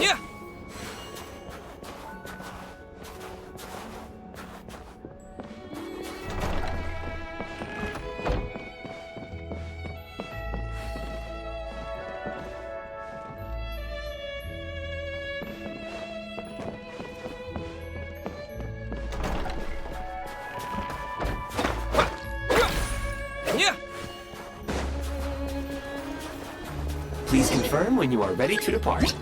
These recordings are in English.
Yeah. Yeah. Please confirm when you are ready to depart.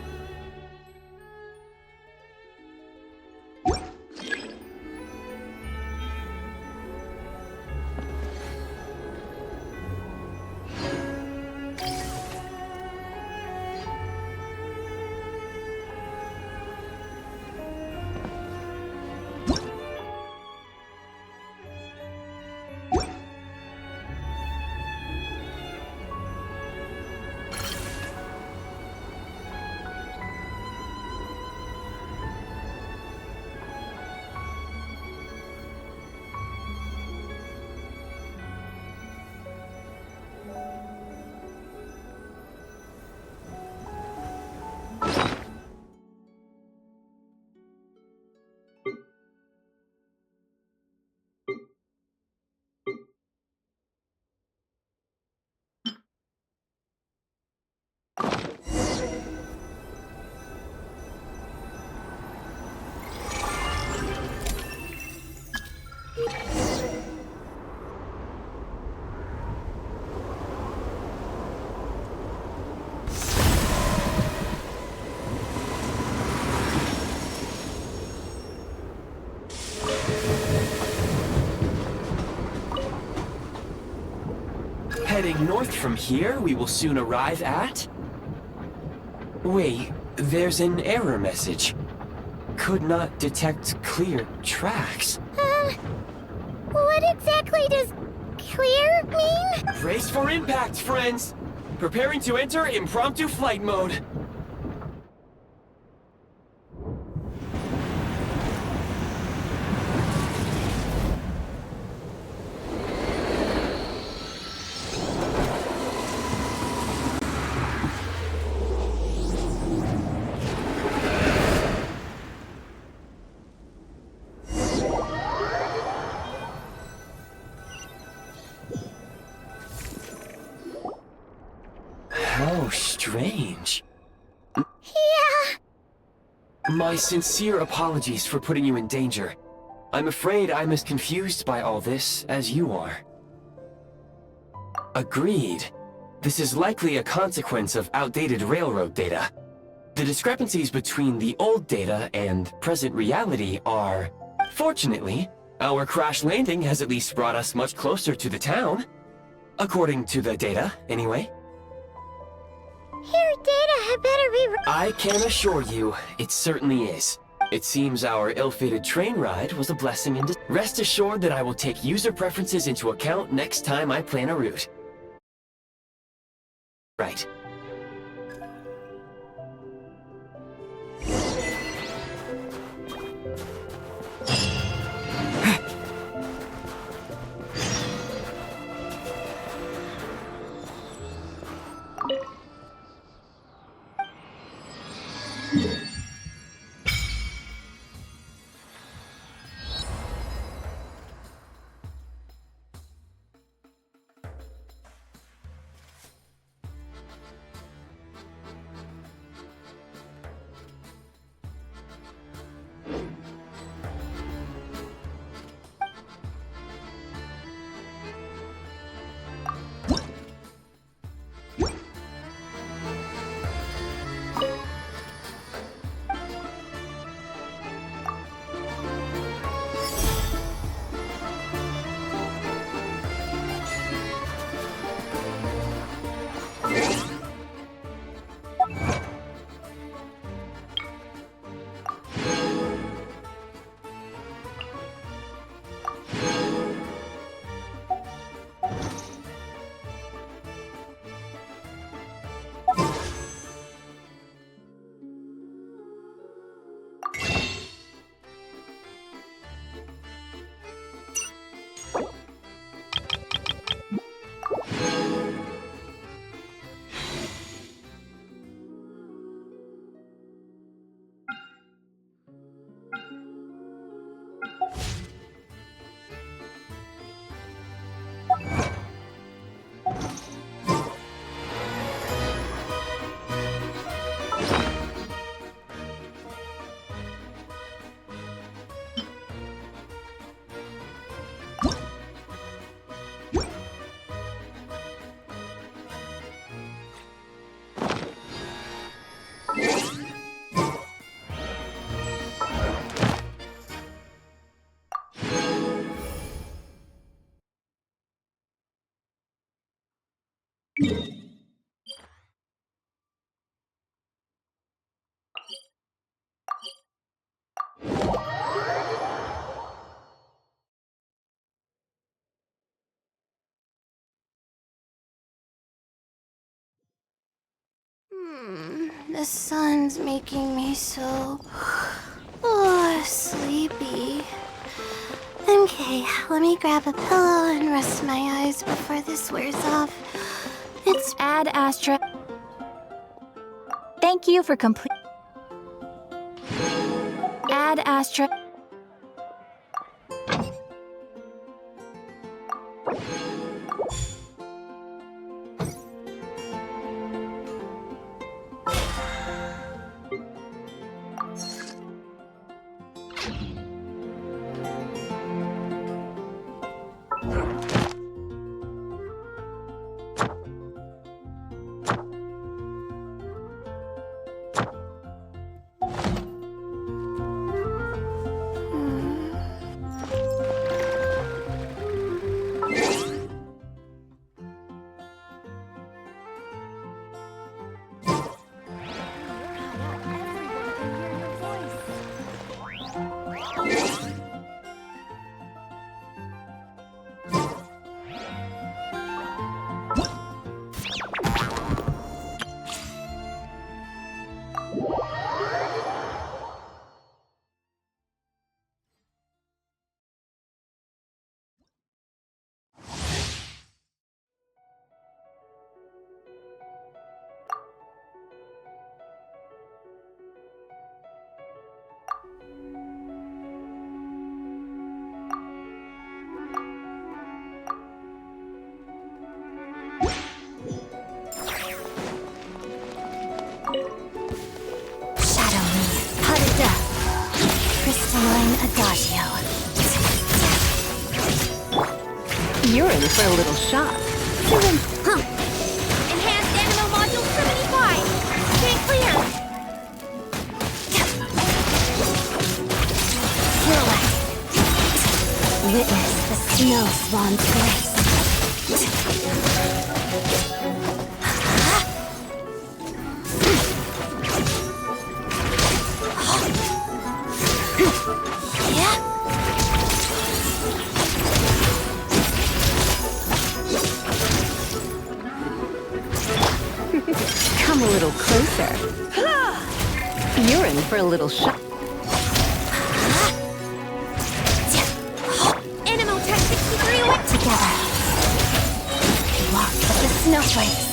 Heading north from here, we will soon arrive at... Wait, there's an error message. Could not detect clear tracks. What exactly does clear mean? Brace for impact, friends! Preparing to enter impromptu flight mode. How strange. Yeah. My sincere apologies for putting you in danger. I'm afraid I'm as confused by all this as you are. Agreed. This is likely a consequence of outdated railroad data. The discrepancies between the old data and present reality are... Fortunately, our crash landing has at least brought us much closer to the town. According to the data, anyway. Your data had better be... I can assure you, it certainly is. It seems our ill-fated train ride was a blessing in disguise. Rest assured that I will take user preferences into account next time I plan a route. Right. The sun's making me so sleepy. Okay, let me grab a pillow and rest my eyes before this wears off. It's Ad Astra. Thank you for complete. Ad Astra. Adagio. You're in for a little shock. Enhanced Animal Module 75. Stay clear. Silhouette. Witness the snow swan's grace. Come a little closer. You're in for a little shock. Animal Tech 63 away. Together. Walk with the snowflakes.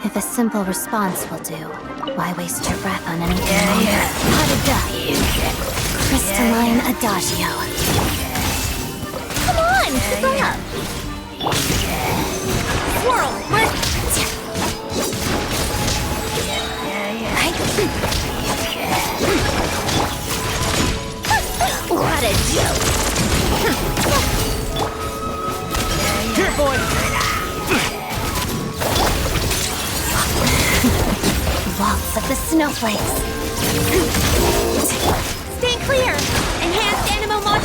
If a simple response will do, why waste your breath on anything longer? Crystalline Adagio. Come on, keep up! Swirl! What a joke! Here, boy! Waltz of the snowflakes. Stay clear! Enhanced Animal Mod...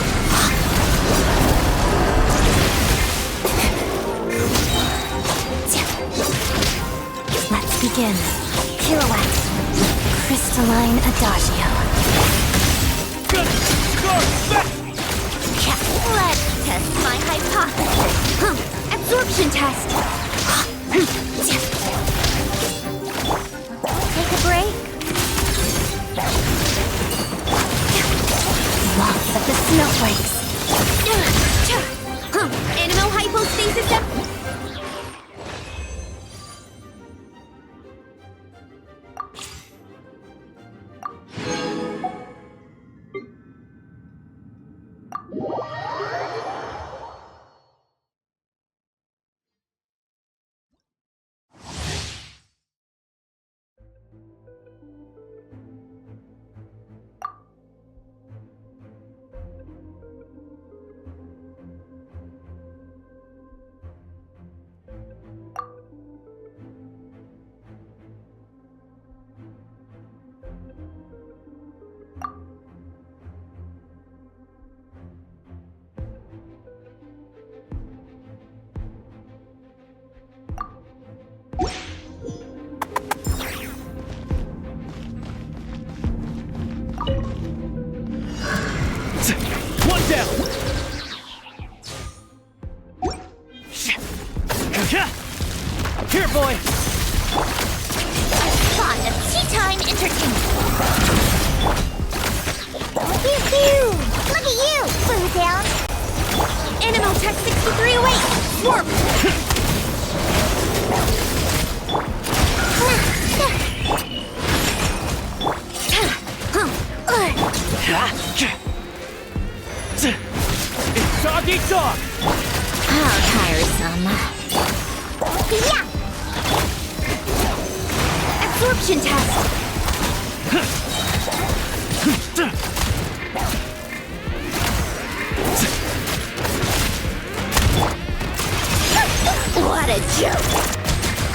Let's begin. Pirouette. Crystalline Adagio. Let's test my hypothesis. Absorption test. Take a break. Lots of the snowflakes. Animal hypostasis. Electricking! Pew pew! Look at you! Blue down! Animal Tech 63 away! Warp! It's Doggy Dog! How tiresome. Yeah! Absorption test! What a joke!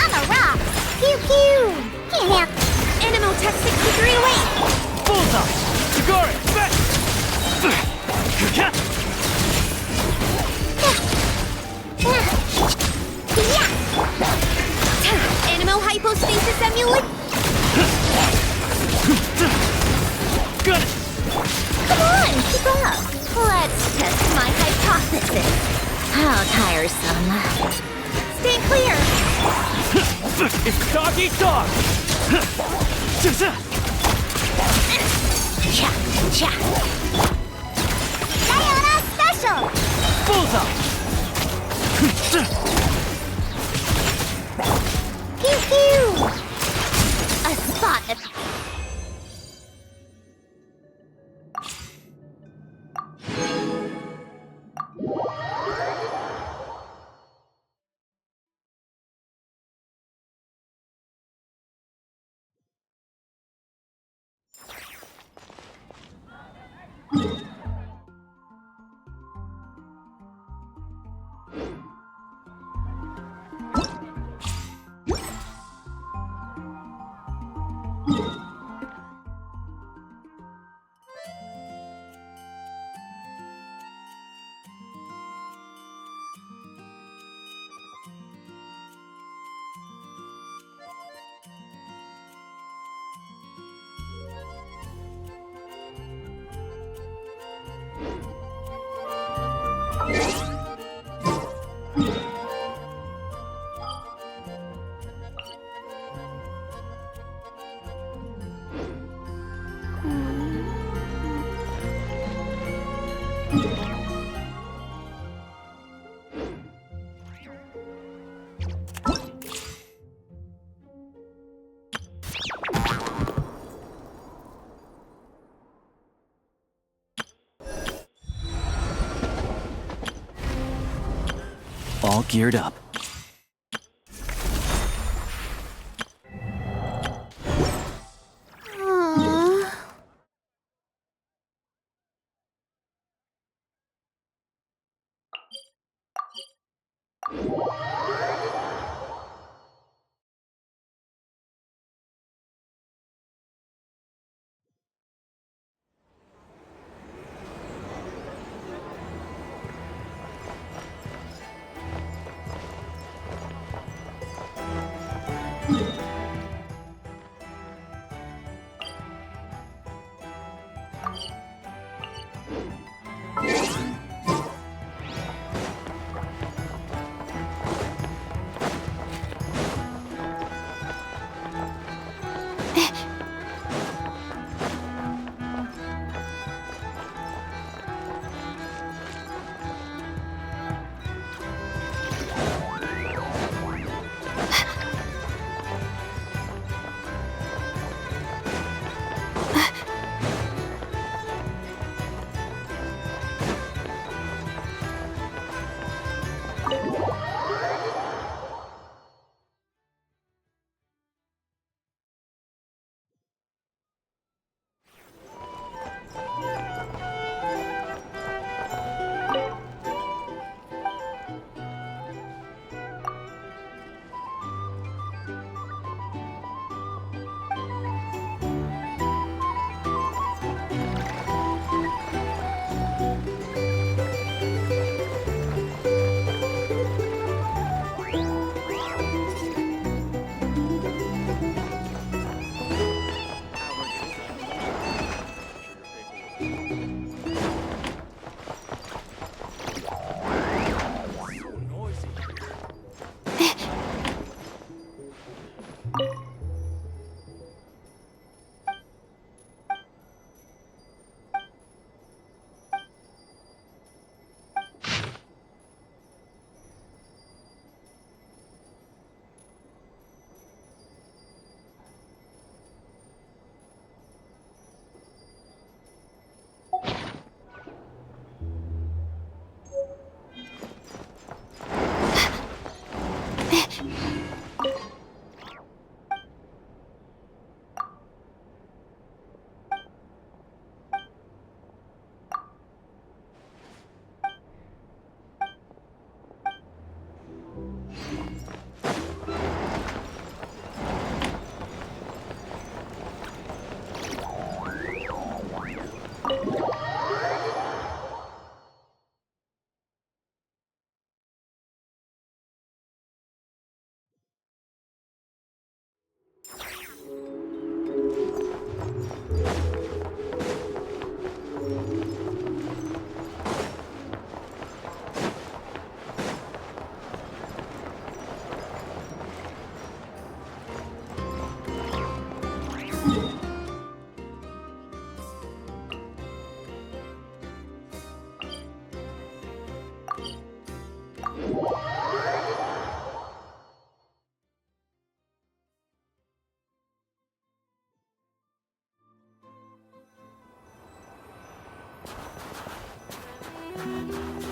I'm a rock! Pew pew! Yeah! Animal Tech 63 away! Bullseye! Shigori! Back! Animal hypostasis emulate! Got it! Come on, keep up! Let's test my hypothesis. How tiresome. Stay clear! It's Doggy Dog! Cha! Cha! Sayonara special! Bullseye! Pew pew! A spot of... All geared up.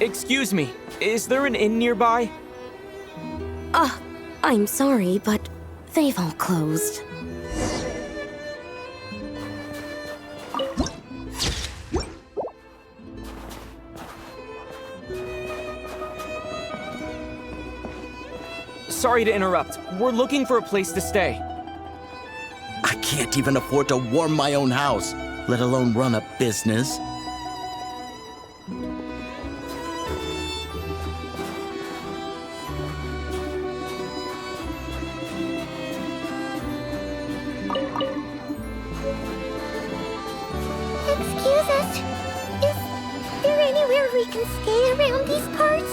Excuse me, is there an inn nearby? I'm sorry, but they've all closed. Sorry to interrupt. We're looking for a place to stay. I can't even afford to warm my own house, let alone run a business. Excuse us. Is there anywhere we can stay around these parts?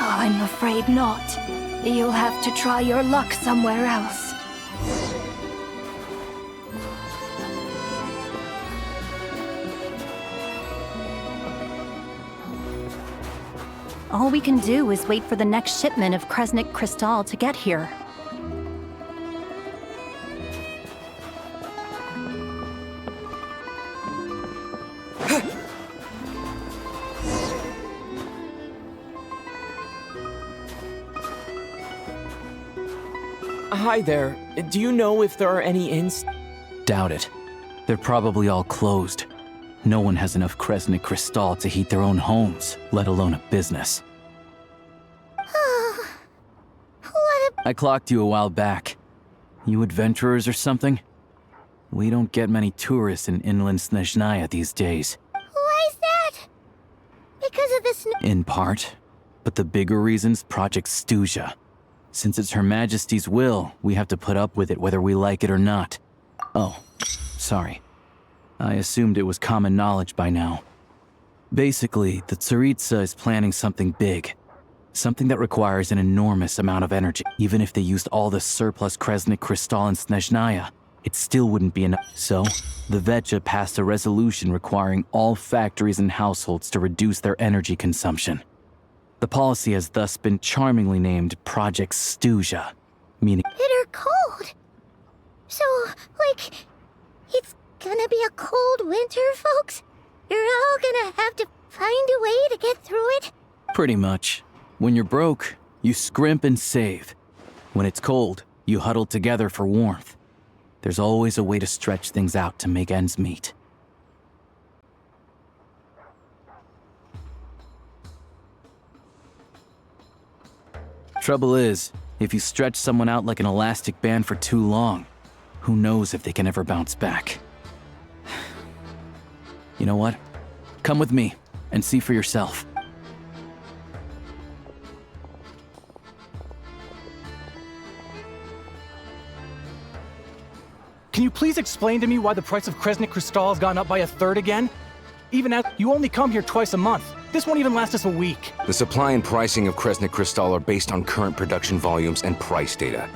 Oh, I'm afraid not. You'll have to try your luck somewhere else. All we can do is wait for the next shipment of Kresnik Crystal to get here. Hi there. Do you know if there are any inns? Doubt it. They're probably all closed. No one has enough Kresnik Crystal to heat their own homes, let alone a business. I clocked you a while back. You adventurers or something? We don't get many tourists in inland Snezhnaya these days. Why is that? Because of the snow. In part. But the bigger reason's Project Snezhnaya. Since it's Her Majesty's will, we have to put up with it whether we like it or not. Oh, sorry. I assumed it was common knowledge by now. Basically, the Tsaritsa is planning something big. Something that requires an enormous amount of energy. Even if they used all the surplus Kresnik Crystal in Snezhnaya, it still wouldn't be enough. So, the Vetja passed a resolution requiring all factories and households to reduce their energy consumption. The policy has thus been charmingly named Project Snezhnaya, meaning Bitter cold. So, like, it's gonna be a cold winter, folks? You're all gonna have to find a way to get through it? pretty much. When you're broke, you scrimp and save. When it's cold, you huddle together for warmth. There's always a way to stretch things out to make ends meet. Trouble is, if you stretch someone out like an elastic band for too long, who knows if they can ever bounce back. You know what? Come with me and see for yourself. Can you please explain to me why the price of Kresnik Crystal has gone up by 1/3 again? Even as you only come here twice a month. This won't even last us a week. The supply and pricing of Kresnik Crystal are based on current production volumes and price data.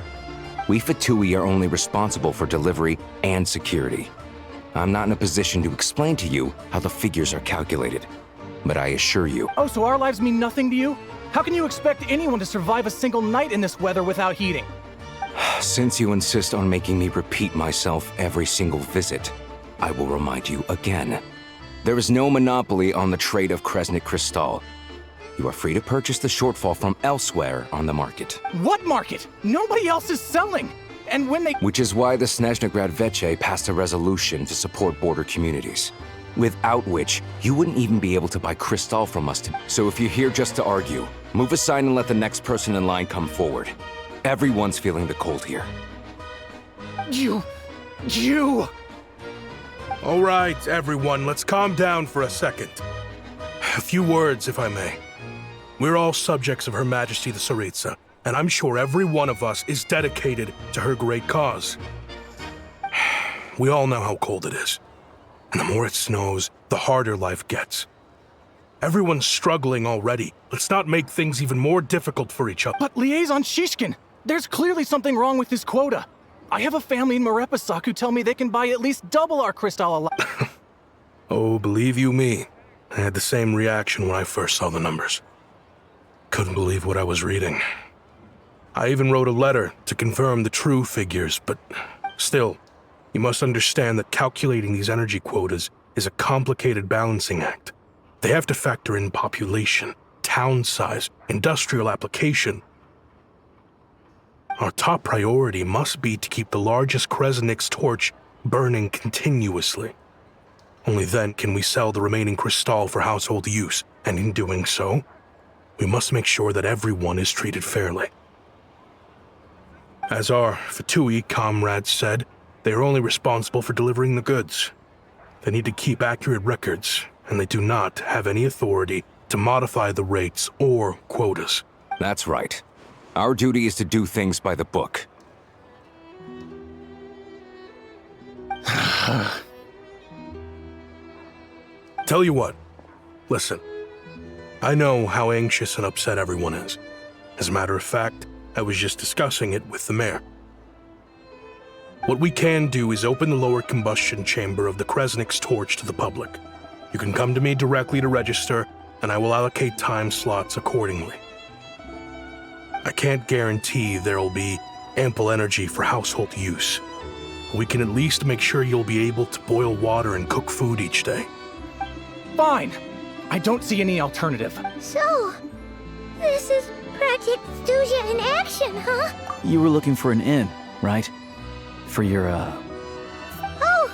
We Fatui are only responsible for delivery and security. I'm not in a position to explain to you how the figures are calculated, but I assure you... Oh, so our lives mean nothing to you? How can you expect anyone to survive a single night in this weather without heating? Since you insist on making me repeat myself every single visit, I will remind you again. There is no monopoly on the trade of Kresnik Crystal. You are free to purchase the shortfall from elsewhere on the market. What market? Nobody else is selling! And when they— Which is why the Snezhnaya Veche passed a resolution to support border communities, without which you wouldn't even be able to buy Crystal from us. So if you're here just to argue, move aside and let the next person in line come forward. Everyone's feeling the cold here. You... All right, everyone, let's calm down for a second. A few words, if I may. We're all subjects of Her Majesty the Tsaritsa, and I'm sure every one of us is dedicated to her great cause. We all know how cold it is, and the more it snows, the harder life gets. Everyone's struggling already. Let's not make things even more difficult for each other. But Liaison Shishkin, there's clearly something wrong with this quota. I have a family in Marepasak who tell me they can buy at least double our Crystal Oh, believe you me, I had the same reaction when I first saw the numbers. Couldn't believe what I was reading. I even wrote a letter to confirm the true figures, but still, you must understand that calculating these energy quotas is a complicated balancing act. They have to factor in population, town size, industrial application. Our top priority must be to keep the largest Kresnik's torch burning continuously. Only then can we sell the remaining crystal for household use, and in doing so, we must make sure that everyone is treated fairly. As our Fatui comrades said, they are only responsible for delivering the goods. They need to keep accurate records, and they do not have any authority to modify the rates or quotas. That's right. Our duty is to do things by the book. Tell you what, listen. I know how anxious and upset everyone is. As a matter of fact, I was just discussing it with the mayor. What we can do is open the lower combustion chamber of the Kresnik's torch to the public. You can come to me directly to register, and I will allocate time slots accordingly. I can't guarantee there will be ample energy for household use. We can at least make sure you'll be able to boil water and cook food each day. Fine. I don't see any alternative. So, this is Project Stuzia in action, huh? You were looking for an inn, right? For your, Oh,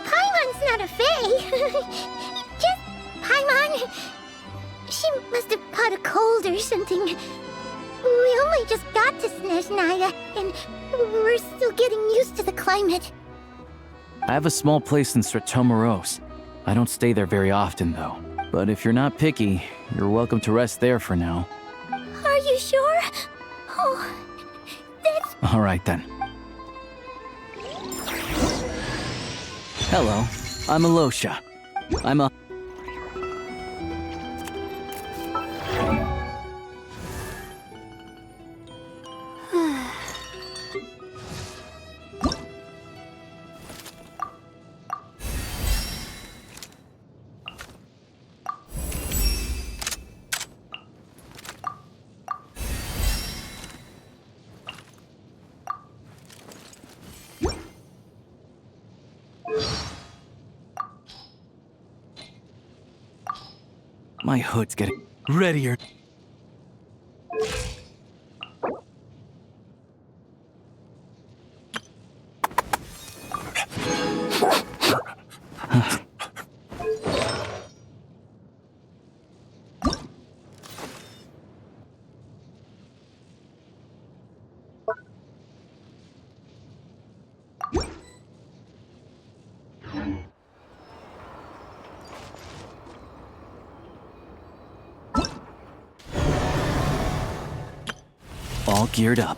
Paimon's not a fae. Just Paimon. She must have caught a cold or something. We only just got to Snezhnaya, and we're still getting used to the climate. I have a small place in Stratomaros. I don't stay there very often, though. But if you're not picky, you're welcome to rest there for now. Are you sure? Oh, that's... All right, then. Hello, I'm Alyosha. I'm a... My hood's getting readier. All geared up.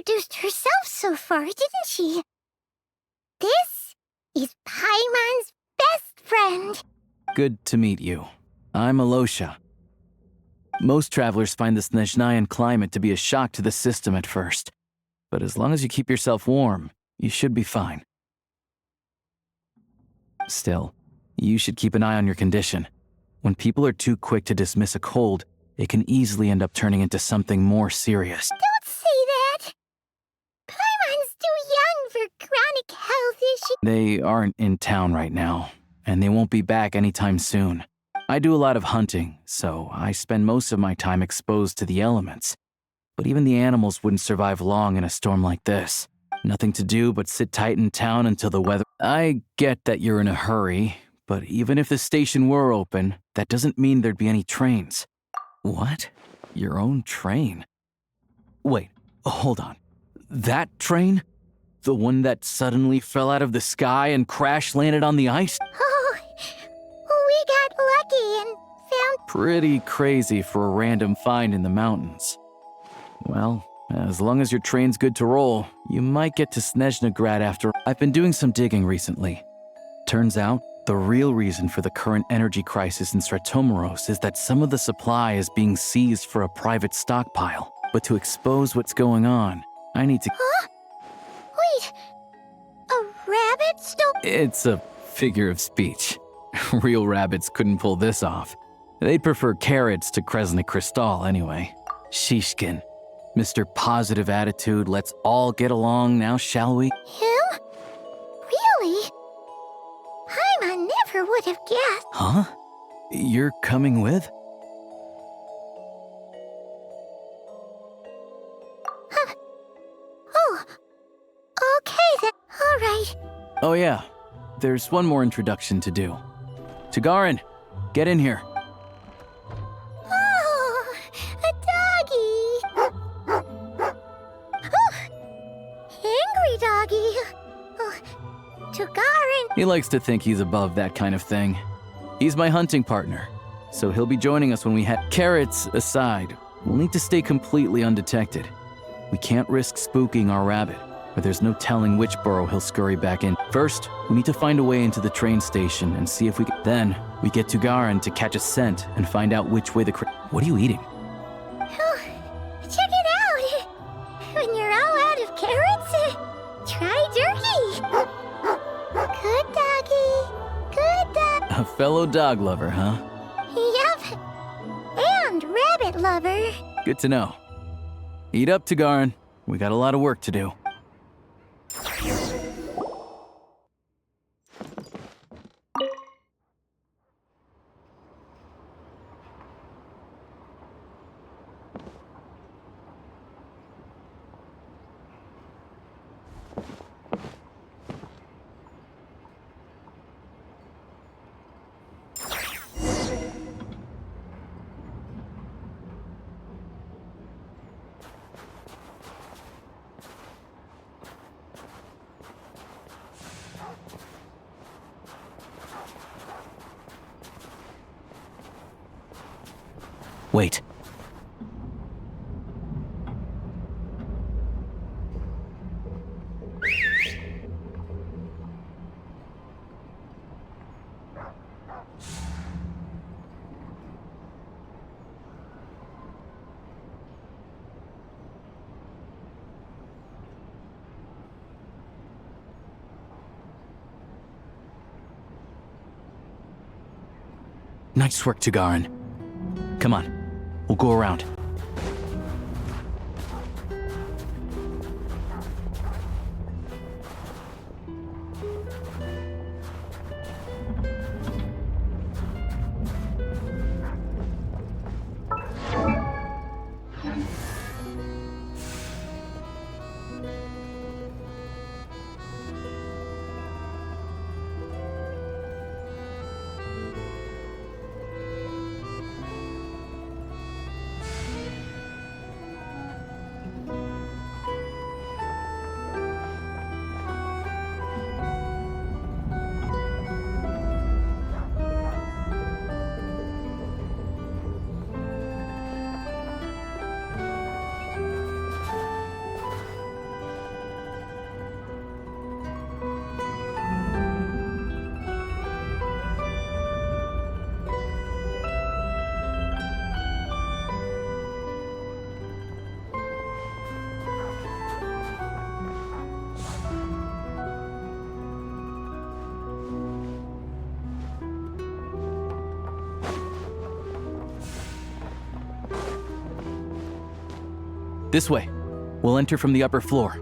introduced herself so far, didn't she? This is Paimon's best friend. Good to meet you. I'm Alyosha. Most travelers find the Snezhnayan climate to be a shock to the system at first. But as long as you keep yourself warm, you should be fine. Still, you should keep an eye on your condition. When people are too quick to dismiss a cold, it can easily end up turning into something more serious. Don't say that! Paimon's too young for chronic health issues. They aren't in town right now, and they won't be back anytime soon. I do a lot of hunting, so I spend most of my time exposed to the elements. But even the animals wouldn't survive long in a storm like this. Nothing to do but sit tight in town until the weather... I get that you're in a hurry, but even if the station were open, that doesn't mean there'd be any trains. What? Your own train? Wait, hold on. That train? The one that suddenly fell out of the sky and crash-landed on the ice? Oh, we got lucky and found... Pretty crazy for a random find in the mountains. Well, as long as your train's good to roll, you might get to Snezhnaya after... I've been doing some digging recently. Turns out, the real reason for the current energy crisis in Stratomaros is that some of the supply is being seized for a private stockpile. But to expose what's going on, I need to... Huh? Wait, a rabbit stole... It's a figure of speech. Real rabbits couldn't pull this off. They'd prefer carrots to Kresnik Crystal anyway. Shishkin. Mr. Positive Attitude, let's all get along now, shall we? Him? Really? Paimon never would have guessed. Huh? You're coming with? Oh, okay then. All right. Oh yeah, there's one more introduction to do. Tagarin, get in here. Oh, a doggy. Oh, angry doggy. Oh, Tagarin. He likes to think he's above that kind of thing. He's my hunting partner, so he'll be joining us when we head. Carrots aside, we'll need to stay completely undetected. We can't risk spooking our rabbit, but there's no telling which burrow he'll scurry back in. First, we need to find a way into the train station and see if we can... Then, we get Tagarin to catch a scent and find out which way the... What are you eating? Oh, check it out. When you're all out of carrots, try turkey. Good doggy. Good dog. A fellow dog lover, huh? Yep. And rabbit lover. Good to know. Eat up, Tagarin. We got a lot of work to do. Wait. Nice work, Tagarin. Come on. We'll go around. This way. We'll enter from the upper floor.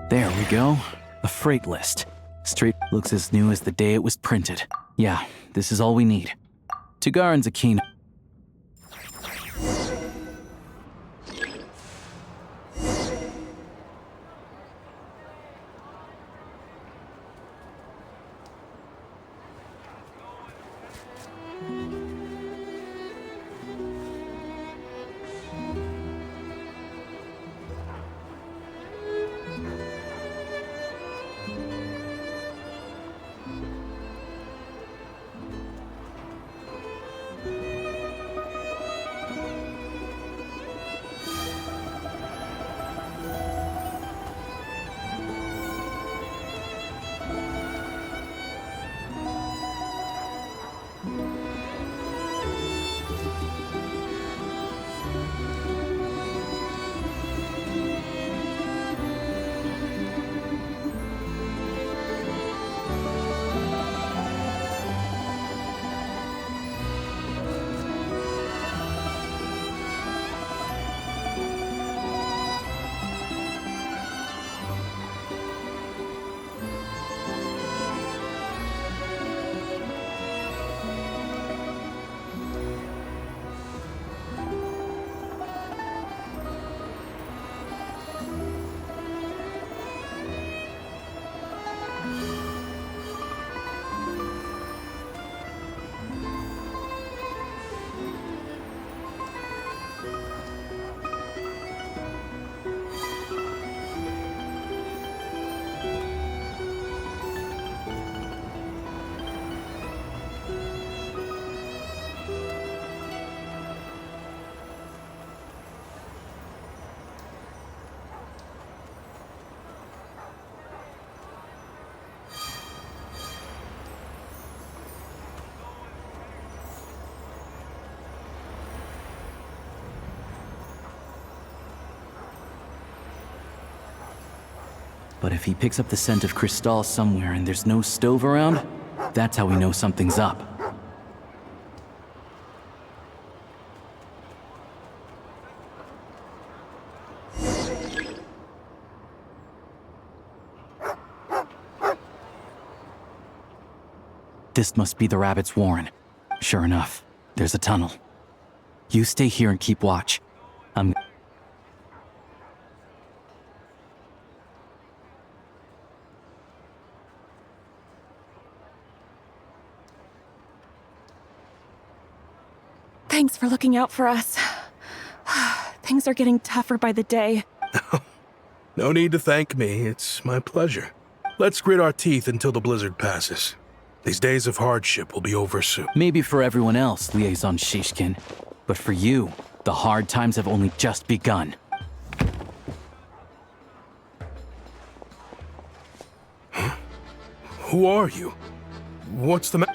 There we go. A freight list. Straight looks as new as the day it was printed. Yeah, this is all we need. To Garen's a keen. But if he picks up the scent of Cristal somewhere and there's no stove around, that's how we know something's up. This must be the rabbit's warren. Sure enough, there's a tunnel. You stay here and keep watch. I'm... Thanks for looking out for us. Things are getting tougher by the day. No need to thank me. It's my pleasure. Let's grit our teeth until the blizzard passes. These days of hardship will be over soon. Maybe for everyone else, Liaison Shishkin. But for you, the hard times have only just begun. Huh? Who are you? What's the matter?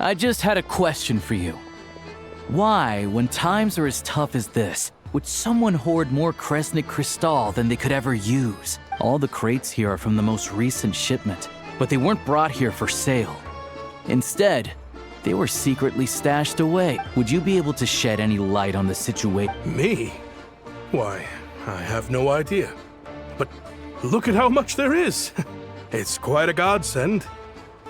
I just had a question for you. Why, when times are as tough as this, would someone hoard more Kresnik Cristal than they could ever use? All the crates here are from the most recent shipment, but they weren't brought here for sale. Instead, they were secretly stashed away. Would you be able to shed any light on the situation? Me? Why, I have no idea. But look at how much there is. It's quite a godsend.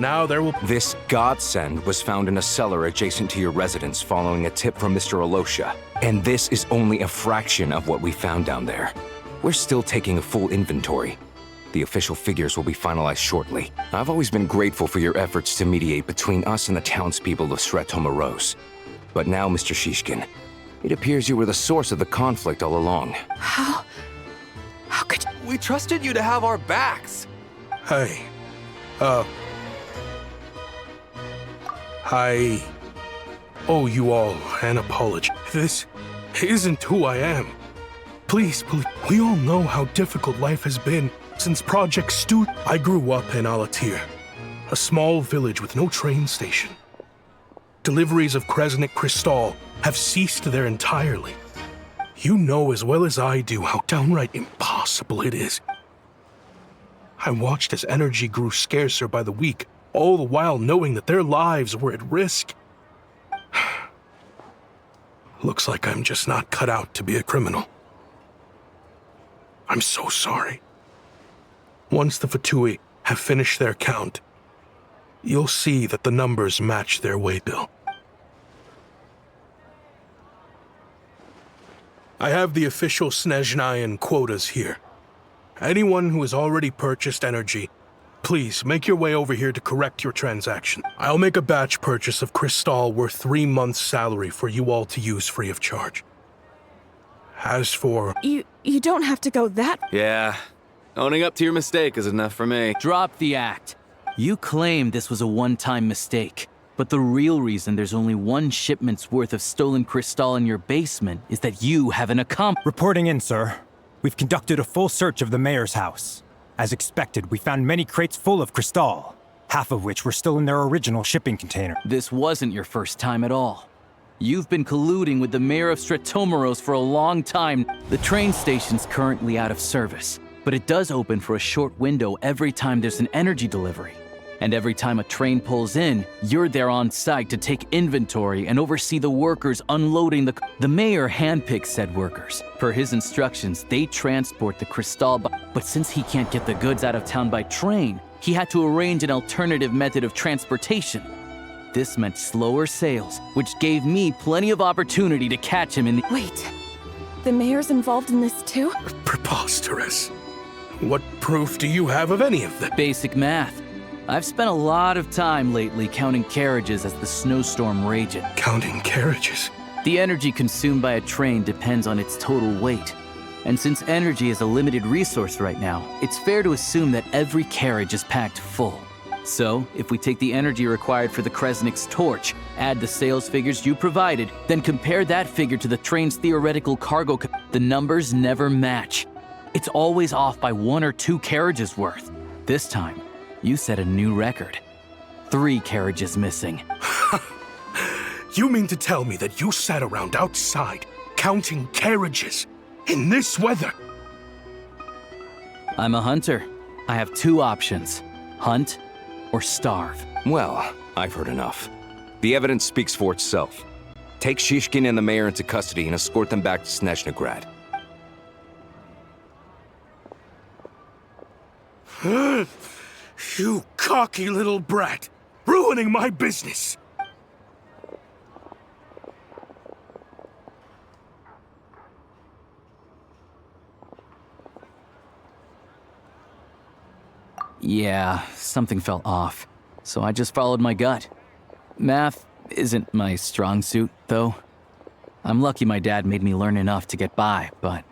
Now there will... This godsend was found in a cellar adjacent to your residence following a tip from Mr. Alyosha. And this is only a fraction of what we found down there. We're still taking a full inventory. The official figures will be finalized shortly. I've always been grateful for your efforts to mediate between us and the townspeople of Sretomaros. But now, Mr. Shishkin, it appears you were the source of the conflict all along. How could you... We trusted you to have our backs. Hey, I owe you all an apology. This isn't who I am. Please, we all know how difficult life has been since Project Stu. I grew up in Alatir, a small village with no train station. Deliveries of Kresnik Crystal have ceased there entirely. You know as well as I do how downright impossible it is. I watched as energy grew scarcer by the week, all the while knowing that their lives were at risk. Looks like I'm just not cut out to be a criminal. I'm so sorry. Once the Fatui have finished their count, you'll see that the numbers match their waybill. I have the official Snezhnayan quotas here. Anyone who has already purchased energy, please make your way over here to correct your transaction. I'll make a batch purchase of Crystal worth 3 months' salary for you all to use free of charge. As for... You don't have to go that... Yeah. Owning up to your mistake is enough for me. Drop the act. You claim this was a one-time mistake, but the real reason there's only 1 shipment's worth of stolen crystal in your basement is that you have an Reporting in, sir. We've conducted a full search of the mayor's house. As expected, we found many crates full of crystal, half of which were still in their original shipping container. This wasn't your first time at all. You've been colluding with the mayor of Stratomeros for a long time. The train station's currently out of service, but it does open for a short window every time there's an energy delivery. And every time a train pulls in, you're there on site to take inventory and oversee the workers unloading the mayor handpicks said workers. Per his instructions, they transport the crystal, but since he can't get the goods out of town by train, he had to arrange an alternative method of transportation. This meant slower sales, which gave me plenty of opportunity to catch him in the— Wait, the mayor's involved in this too? Preposterous. What proof do you have of any of that? Basic math. I've spent a lot of time lately counting carriages as the snowstorm rages. Counting carriages? The energy consumed by a train depends on its total weight. And since energy is a limited resource right now, it's fair to assume that every carriage is packed full. So, if we take the energy required for the Kresnik's torch, add the sales figures you provided, then compare that figure to the train's theoretical cargo, the numbers never match. It's always off by 1 or 2 carriages worth. This time, you set a new record. 3 carriages missing. You mean to tell me that you sat around outside, counting carriages, in this weather? I'm a hunter. I have 2 options. Hunt or starve. Well, I've heard enough. The evidence speaks for itself. Take Shishkin and the mayor into custody and escort them back to Snezhnagrad. You cocky little brat! Ruining my business! Yeah, something felt off, so I just followed my gut. Math isn't my strong suit, though. I'm lucky my dad made me learn enough to get by, but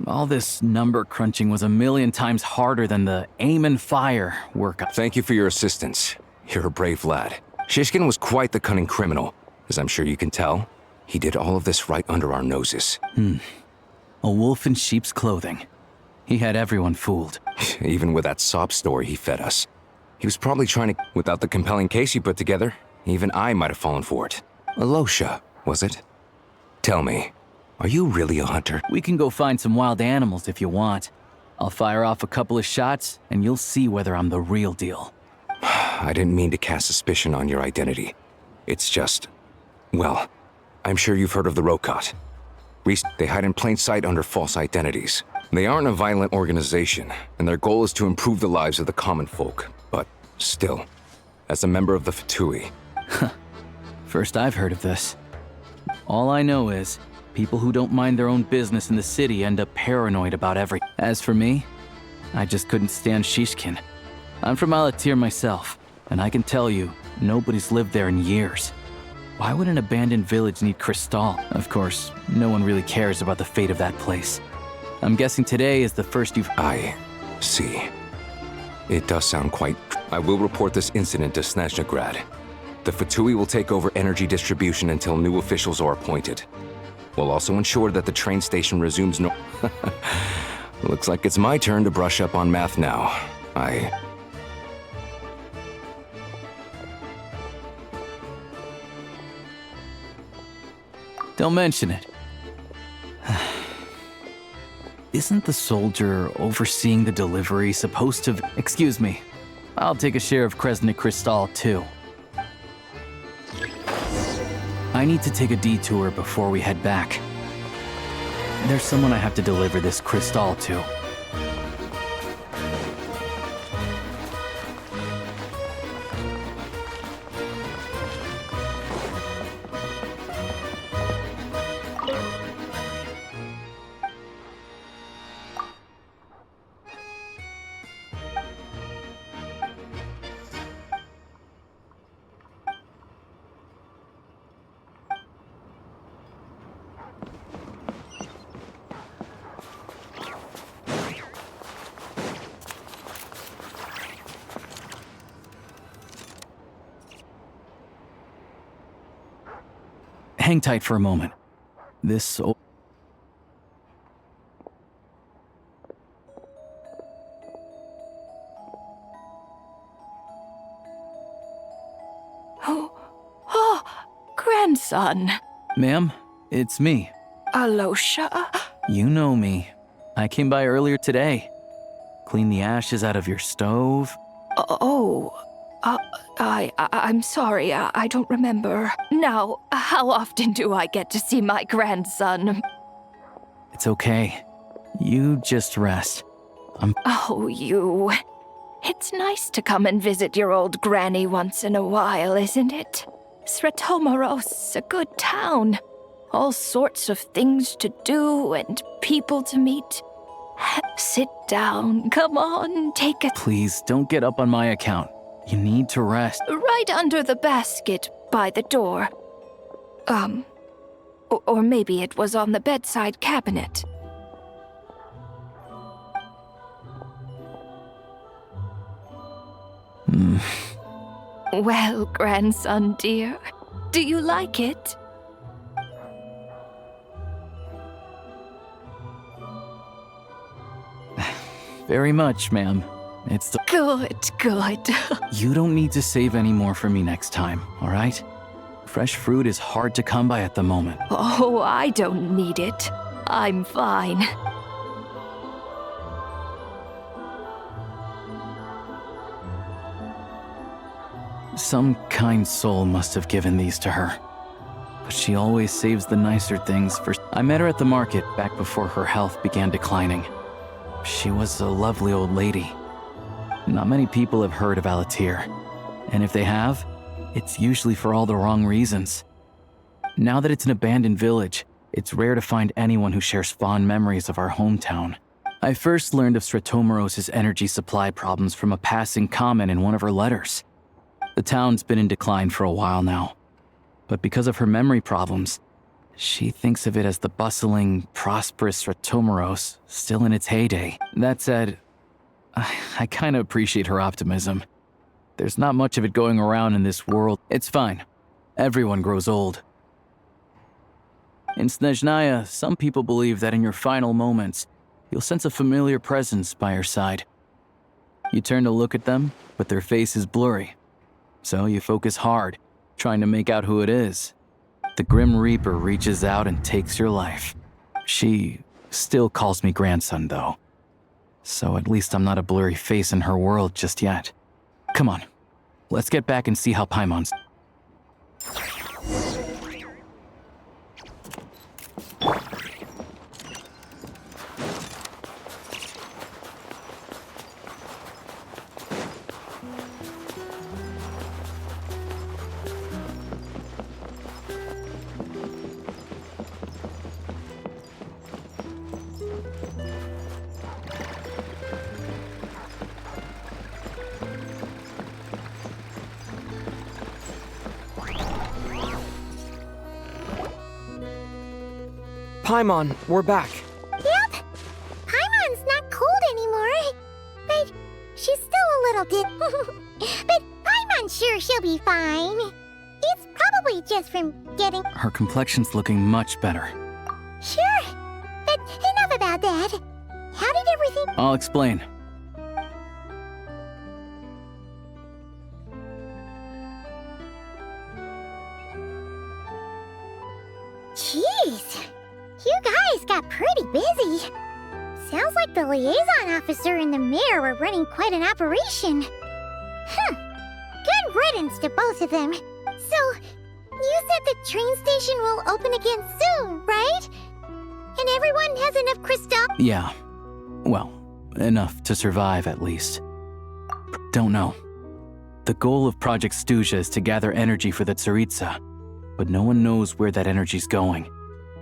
all this number crunching was a million times harder than the aim and fire work. Thank you for your assistance. You're a brave lad. Shishkin was quite the cunning criminal, as I'm sure you can tell. He did all of this right under our noses. A wolf in sheep's clothing. He had everyone fooled. Even with that sob story he fed us. He was probably trying to... Without the compelling case he put together, even I might have fallen for it. Alyosha, was it? Tell me, are you really a hunter? We can go find some wild animals if you want. I'll fire off a couple of shots, and you'll see whether I'm the real deal. I didn't mean to cast suspicion on your identity. It's just... Well, I'm sure you've heard of the Rokot. They hide in plain sight under false identities. They aren't a violent organization, and their goal is to improve the lives of the common folk. But still, as a member of the Fatui... First I've heard of this. All I know is, people who don't mind their own business in the city end up paranoid about everything. As for me, I just couldn't stand Shishkin. I'm from Alatir myself, and I can tell you, nobody's lived there in years. Why would an abandoned village need crystal? Of course, no one really cares about the fate of that place. I'm guessing today is the first you've... I see. It does sound quite... I will report this incident to Snezhnagrad. The Fatui will take over energy distribution until new officials are appointed. We'll also ensure that the train station resumes Looks like it's my turn to brush up on math now. Don't mention it. Isn't the soldier overseeing the delivery supposed to... Excuse me. I'll take a share of Kresnik Kristall, too. I need to take a detour before we head back. There's someone I have to deliver this Kristall to. Hang tight for a moment. This... Oh, grandson. Ma'am, it's me. Alyosha? You know me. I came by earlier today. Clean the ashes out of your stove. I'm sorry, I don't remember. Now, how often do I get to see my grandson? It's okay. You just rest. Oh, you. It's nice to come and visit your old granny once in a while, isn't it? Sretomaros, a good town. All sorts of things to do and people to meet. Sit down, come on, take a... Please, don't get up on my account. You need to rest. Right under the basket by the door. Or maybe it was on the bedside cabinet. Well, grandson dear, do you like it? Very much, ma'am. It's the... Good. You don't need to save any more for me next time, all right? Fresh fruit is hard to come by at the moment. Oh, I don't need it. I'm fine. Some kind soul must have given these to her. But she always saves the nicer things for... I met her at the market back before her health began declining. She was a lovely old lady. Not many people have heard of Alatir. And if they have, it's usually for all the wrong reasons. Now that it's an abandoned village, it's rare to find anyone who shares fond memories of our hometown. I first learned of Sretomaros' energy supply problems from a passing comment in one of her letters. The town's been in decline for a while now. But because of her memory problems, she thinks of it as the bustling, prosperous Sretomaros, still in its heyday. That said, I kinda appreciate her optimism. There's not much of it going around in this world. It's fine. Everyone grows old. In Snezhnaya, some people believe that in your final moments, you'll sense a familiar presence by your side. You turn to look at them, but their face is blurry. So you focus hard, trying to make out who it is. The Grim Reaper reaches out and takes your life. She still calls me grandson, though. So at least I'm not a blurry face in her world just yet. Come on, let's get back and see how Paimon's... Paimon, we're back. Yep. Paimon's not cold anymore. But she's still a little But Paimon's sure she'll be fine. It's probably just from getting... Her complexion's looking much better. I'll explain. Jeez, you guys got pretty busy. Sounds like the liaison officer and the mayor were running quite an operation. Good riddance to both of them. So, you said the train station will open again soon, right? And everyone has enough crystal? Yeah. Well, enough to survive at least. Don't know. The goal of Project Stuzha is to gather energy for the Tsaritsa, but no one knows where that energy's going.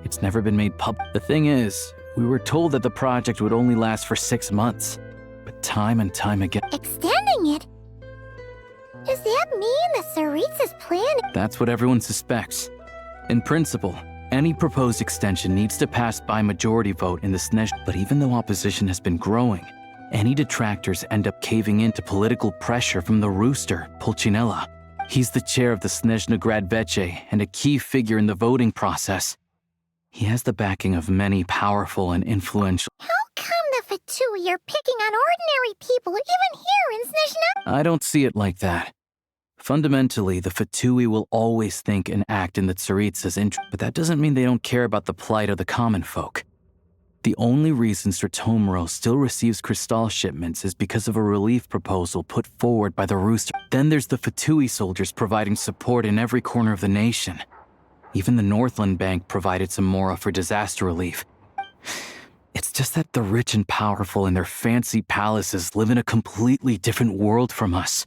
It's never been made public. The thing is, we were told that the project would only last for 6 months, but time and time again... Extending it? Does that mean the Tsaritsa's plan? That's what everyone suspects. In principle, any proposed extension needs to pass by majority vote in the Snezhnaya. But even though opposition has been growing, any detractors end up caving in to political pressure from the rooster, Pulcinella. He's the chair of the Snezhnaya Veche and a key figure in the voting process. He has the backing of many powerful and influential... How come the Fatui are picking on ordinary people even here in Snezhnaya? I don't see it like that. Fundamentally, the Fatui will always think and act in the Tsaritsa's interest, but that doesn't mean they don't care about the plight of the common folk. The only reason Stratomiro still receives Crystal shipments is because of a relief proposal put forward by the Rooster. Then there's the Fatui soldiers providing support in every corner of the nation. Even the Northland Bank provided some mora for disaster relief. It's just that the rich and powerful in their fancy palaces live in a completely different world from us.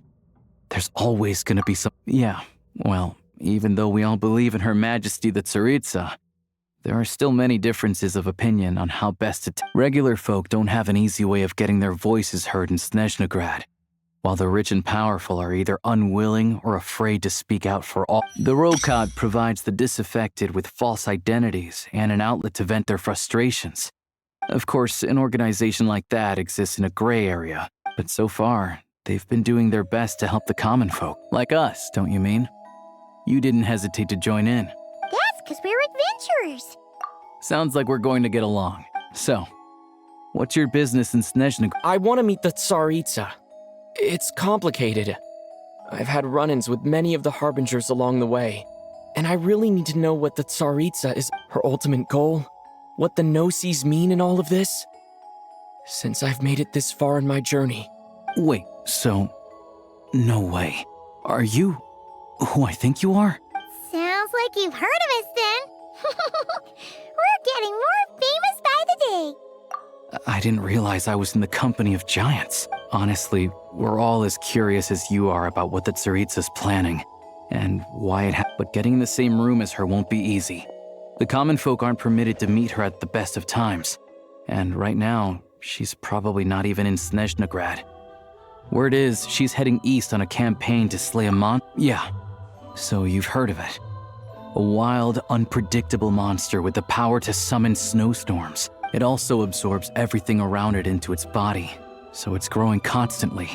There's always gonna be some... Yeah, well, even though we all believe in Her Majesty the Tsaritsa, there are still many differences of opinion on how best to... Regular folk don't have an easy way of getting their voices heard in Snezhnaya, while the rich and powerful are either unwilling or afraid to speak out for all. The Rokad provides the disaffected with false identities and an outlet to vent their frustrations. Of course, an organization like that exists in a gray area, but so far, they've been doing their best to help the common folk. Like us, don't you mean? You didn't hesitate to join in. That's because we're adventurers. Sounds like we're going to get along. So, what's your business in Snezhnaya? I want to meet the Tsaritsa. It's complicated. I've had run-ins with many of the Harbingers along the way, and I really need to know what the Tsaritsa is, her ultimate goal, what the no-sees mean in all of this. Since I've made it this far in my journey. Wait, so... No way. Are you who I think you are? Sounds like you've heard of us then. We're getting more famous by the day. I didn't realize I was in the company of giants. Honestly, we're all as curious as you are about what the Tsaritsa's planning, and why it but getting in the same room as her won't be easy. The common folk aren't permitted to meet her at the best of times, and right now, she's probably not even in Snezhnaya. Word is, she's heading east on a campaign to slay a Yeah, so you've heard of it. A wild, unpredictable monster with the power to summon snowstorms. It also absorbs everything around it into its body, so it's growing constantly.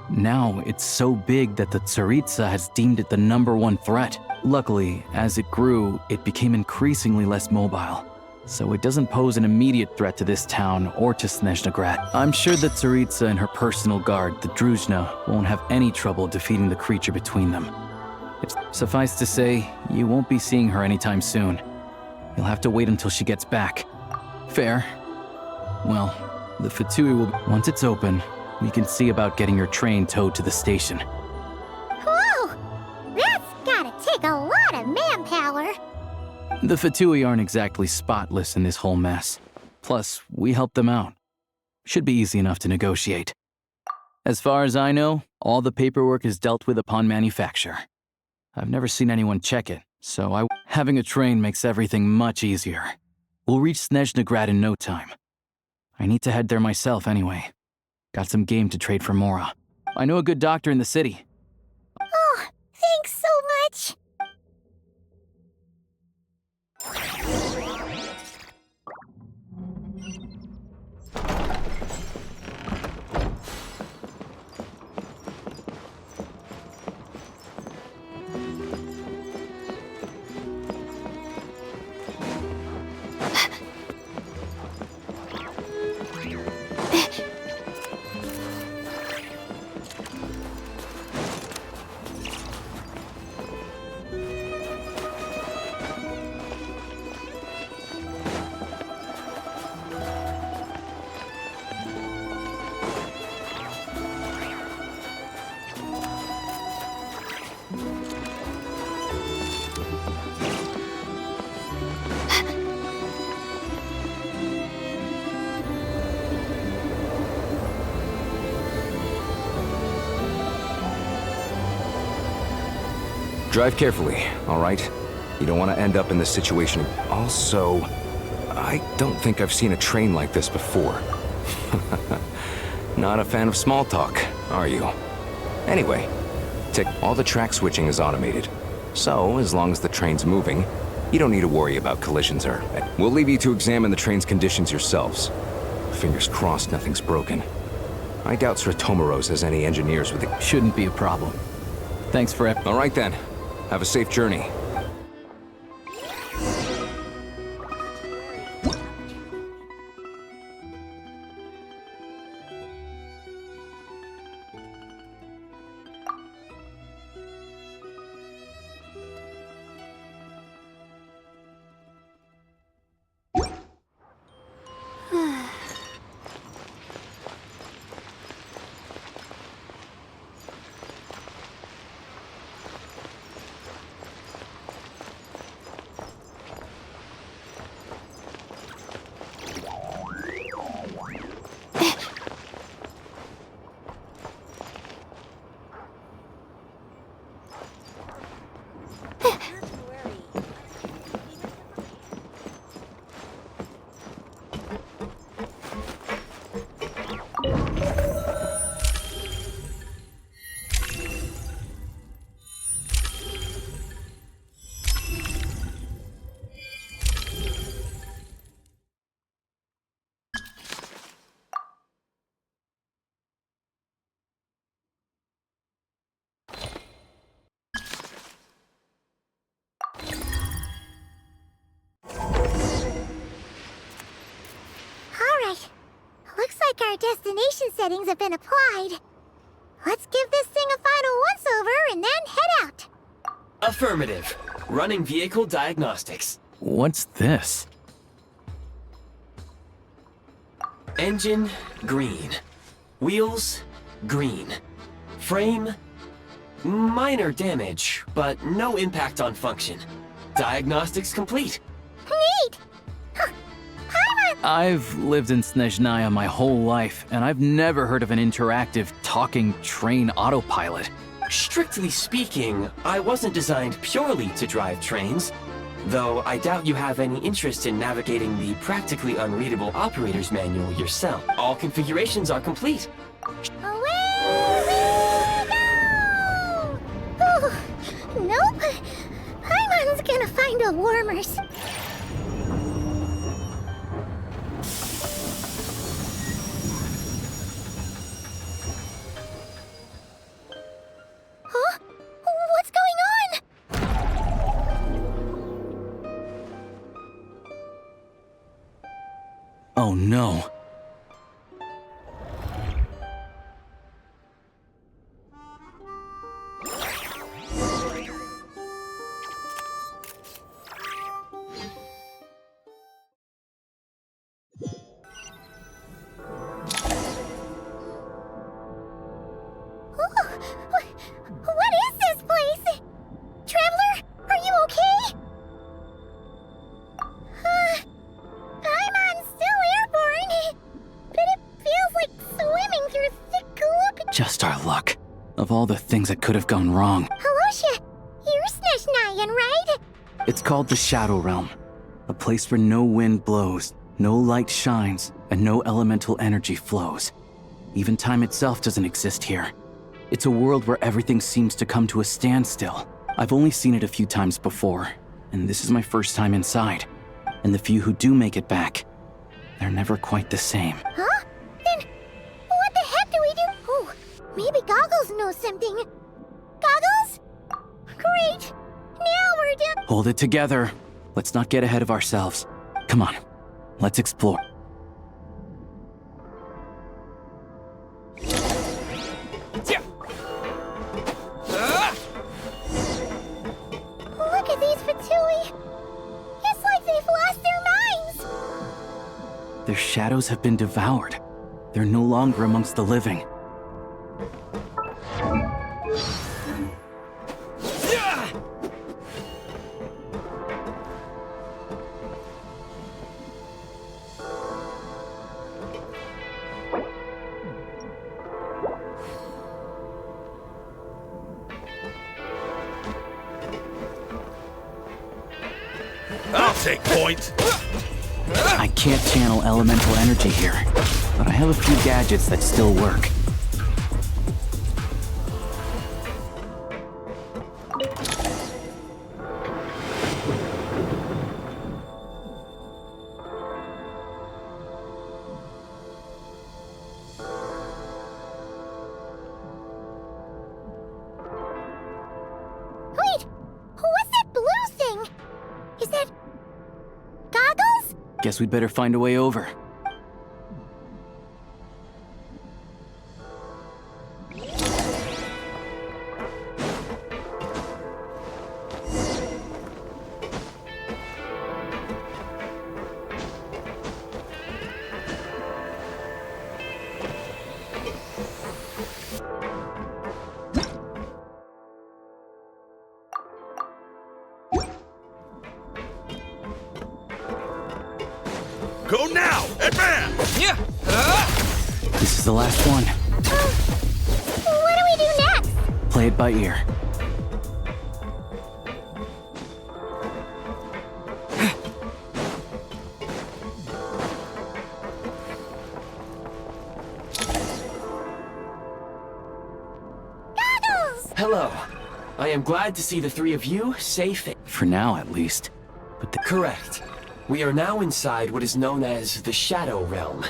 Now, it's so big that the Tsaritsa has deemed it the #1 threat. Luckily, as it grew, it became increasingly less mobile, so it doesn't pose an immediate threat to this town or to Snezhnaya. I'm sure that Tsaritsa and her personal guard, the Druzhna, won't have any trouble defeating the creature between them. Suffice to say, you won't be seeing her anytime soon. You'll have to wait until she gets back. Fair. Well, the Fatui will... Once it's open, we can see about getting your train towed to the station. Whoa! That's gotta take a lot of manpower. The Fatui aren't exactly spotless in this whole mess. Plus, we helped them out. Should be easy enough to negotiate. As far as I know, all the paperwork is dealt with upon manufacture. I've never seen anyone check it, so having a train makes everything much easier. We'll reach Snezhnaya in no time. I need to head there myself anyway. Got some game to trade for Mora. I know a good doctor in the city. Oh, thanks so much. Drive carefully, all right? You don't want to end up in this situation. Also, I don't think I've seen a train like this before. Not a fan of small talk, are you? Anyway, all the track switching is automated. So, as long as the train's moving, you don't need to worry about collisions or... We'll leave you to examine the train's conditions yourselves. Fingers crossed nothing's broken. I doubt Sratomoros has any engineers with it. Shouldn't be a problem. Thanks for All right then. Have a safe journey. Our destination settings have been applied. Let's give this thing a final once-over and then head out. Affirmative. Running vehicle diagnostics. What's this? Engine, green. Wheels, green. Frame, minor damage, but no impact on function. Diagnostics complete. Neat! I've lived in Snezhnaya my whole life, and I've never heard of an interactive, talking train autopilot. Strictly speaking, I wasn't designed purely to drive trains, though I doubt you have any interest in navigating the practically unreadable operator's manual yourself. All configurations are complete. Away we go! Ooh, nope. Paimon's gonna find a warmers. Huh? What's going on? Oh no. What is this place? Traveler, are you okay? Paimon's still airborne, but it feels like swimming through thick gloop. Just our luck. Of all the things that could have gone wrong. Alyosha, you're Snezhnayan, right? It's called the Shadow Realm. A place where no wind blows, no light shines, and no elemental energy flows. Even time itself doesn't exist here. It's a world where everything seems to come to a standstill. I've only seen it a few times before, and this is my first time inside. And the few who do make it back, they're never quite the same. Huh? Then what the heck do we do? Oh, maybe Goggles knows something. Goggles? Great! Now we're done. Hold it together. Let's not get ahead of ourselves. Come on, let's explore. Look at these Fatui. It's like they've lost their minds. Their shadows have been devoured. They're no longer amongst the living. I'll take point. I can't channel elemental energy here, but I have a few gadgets that still work. Wait! What's that blue thing? Is that... goggles? Guess we'd better find a way over. Go now! Advance! Yeah! This is the last one. What do we do next? Play it by ear. Goggles! Hello. I am glad to see the three of you safe. For now, at least. But Correct. We are now inside what is known as the Shadow Realm,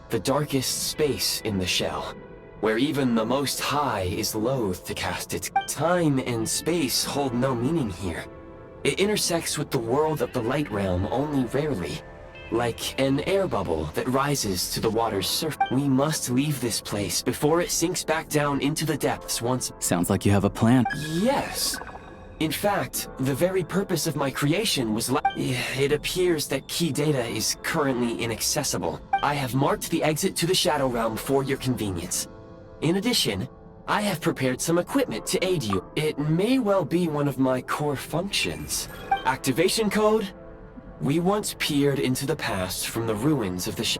the darkest space in the shell, where even the Most High is loath to cast its time and space hold no meaning here. It intersects with the world of the Light Realm only rarely, like an air bubble that rises to the water's surface. We must leave this place before it sinks back down into the depths once. sounds like you have a plan. Yes. In fact, the very purpose of my creation was it appears that key data is currently inaccessible. I have marked the exit to the Shadow Realm for your convenience. In addition, I have prepared some equipment to aid you. It may well be one of my core functions. Activation code? We once peered into the past from the ruins of the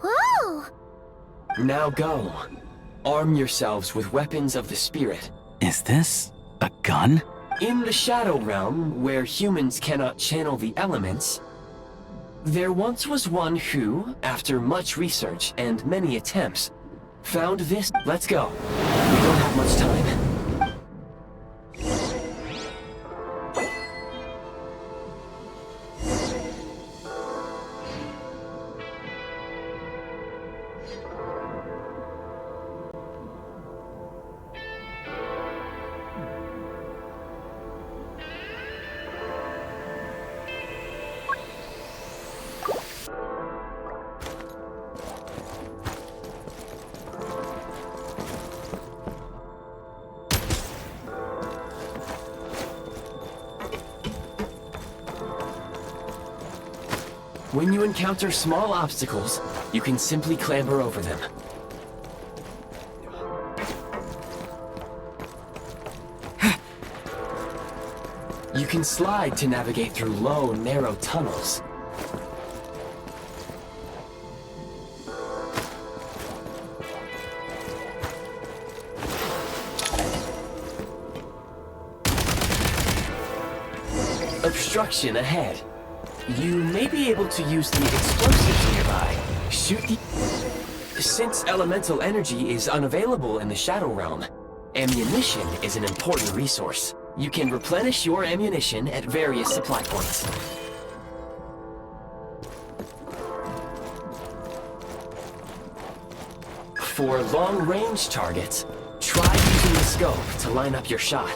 Whoa! Now go. Arm yourselves with weapons of the spirit. Is this a gun? In the Shadow Realm, where humans cannot channel the elements, there once was one who, after much research and many attempts, found this. Let's go. We don't have much time. When you encounter small obstacles, you can simply clamber over them. You can slide to navigate through low, narrow tunnels. Obstruction ahead. You may be able to use the explosives nearby. Shoot the... Since elemental energy is unavailable in the Shadow Realm, ammunition is an important resource. You can replenish your ammunition at various supply points. For long-range targets, try using the scope to line up your shot.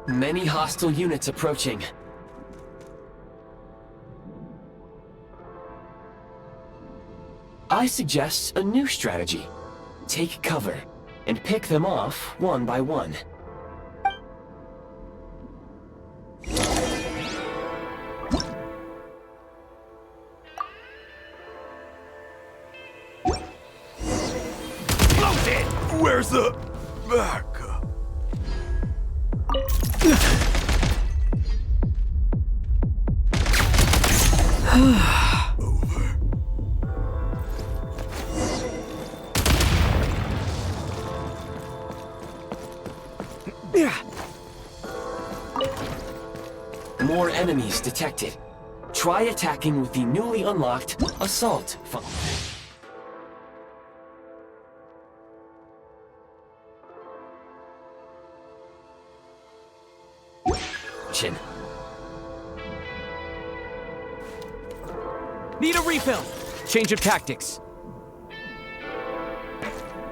Many hostile units approaching. I suggest a new strategy. Take cover, and pick them off one by one. Where's the backup? Over. More enemies detected. Try attacking with the newly unlocked assault function. Need a refill! Change of tactics.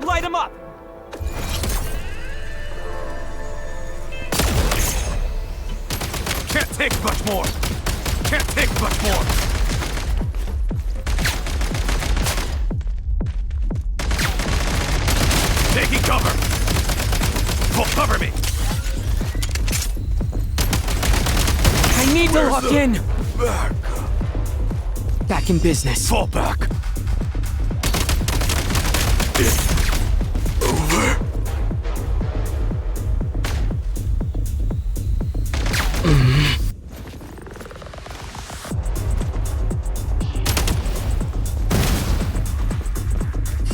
Light him up! Can't take much more! Can't take much more! Taking cover! Full cover me! I need to lock in! Back in business. Fall back! It's over.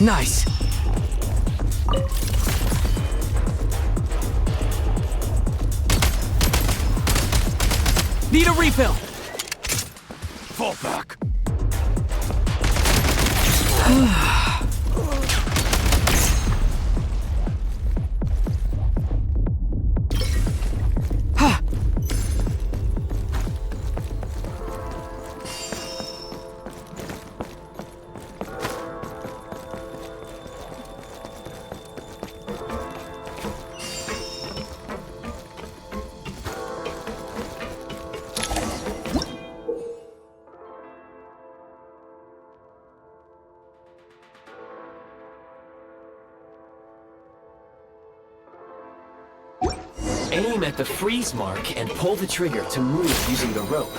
Nice. Need a refill. Fall back! Aim at the freeze mark and pull the trigger to move using the rope.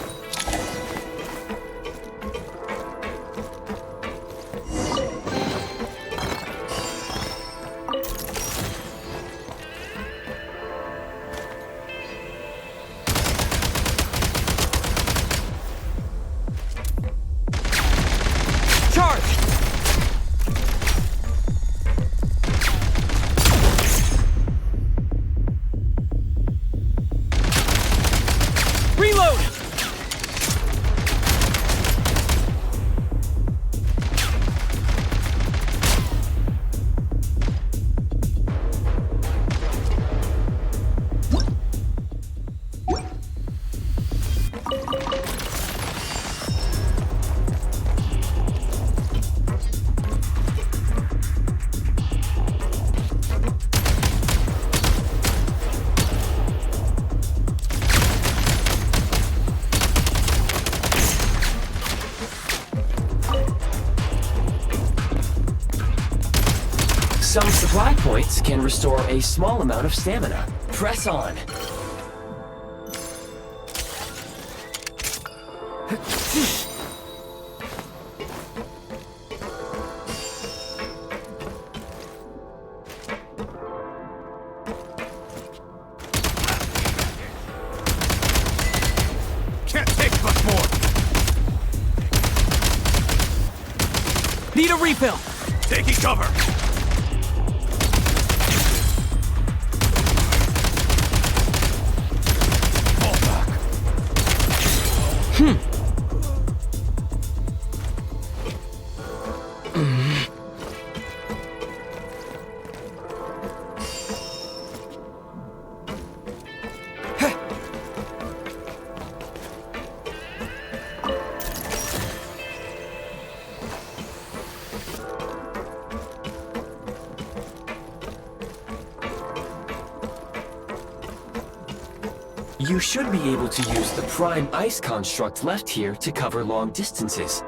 Some supply points can restore a small amount of stamina. Press on. Can't take much more! Need a refill! Taking cover! You should be able to use the prime ice construct left here to cover long distances.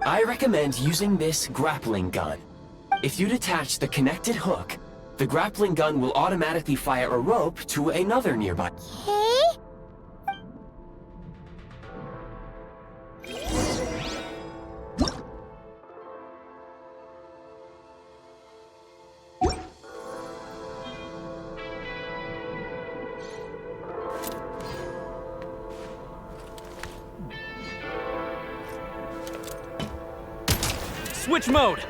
I recommend using this grappling gun. If you detach the connected hook, the grappling gun will automatically fire a rope to another nearby. Switch mode!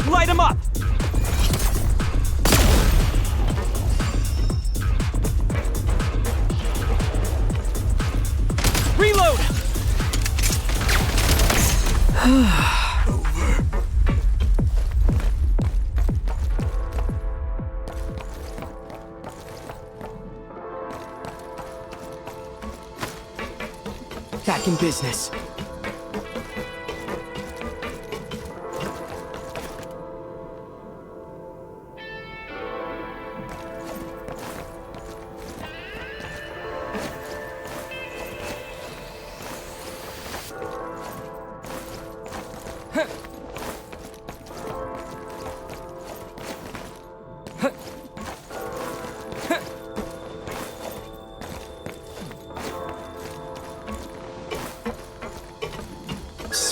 Light him up! Reload! Back in business.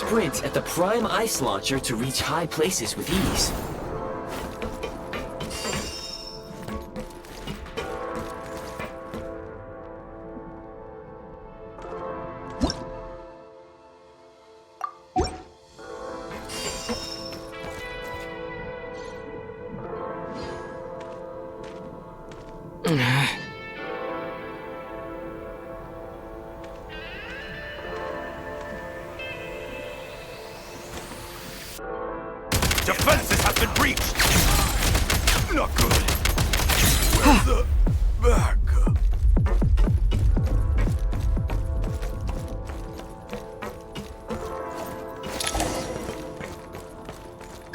sprint at the prime ice launcher to reach high places with ease. Defenses have been breached! Not good. Where's the backup?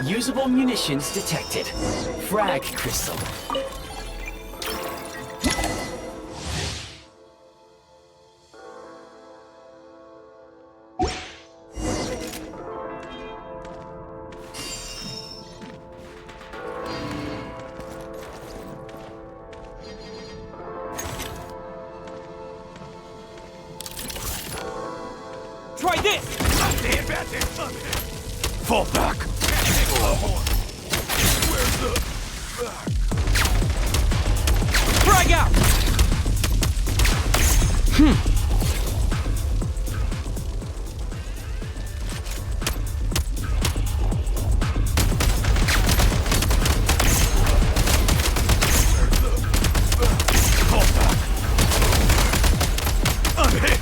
Usable munitions detected. Frag crystal. Try this! The advantage! Fall back! Where's the back? Frag out! Fall back! I'm hit!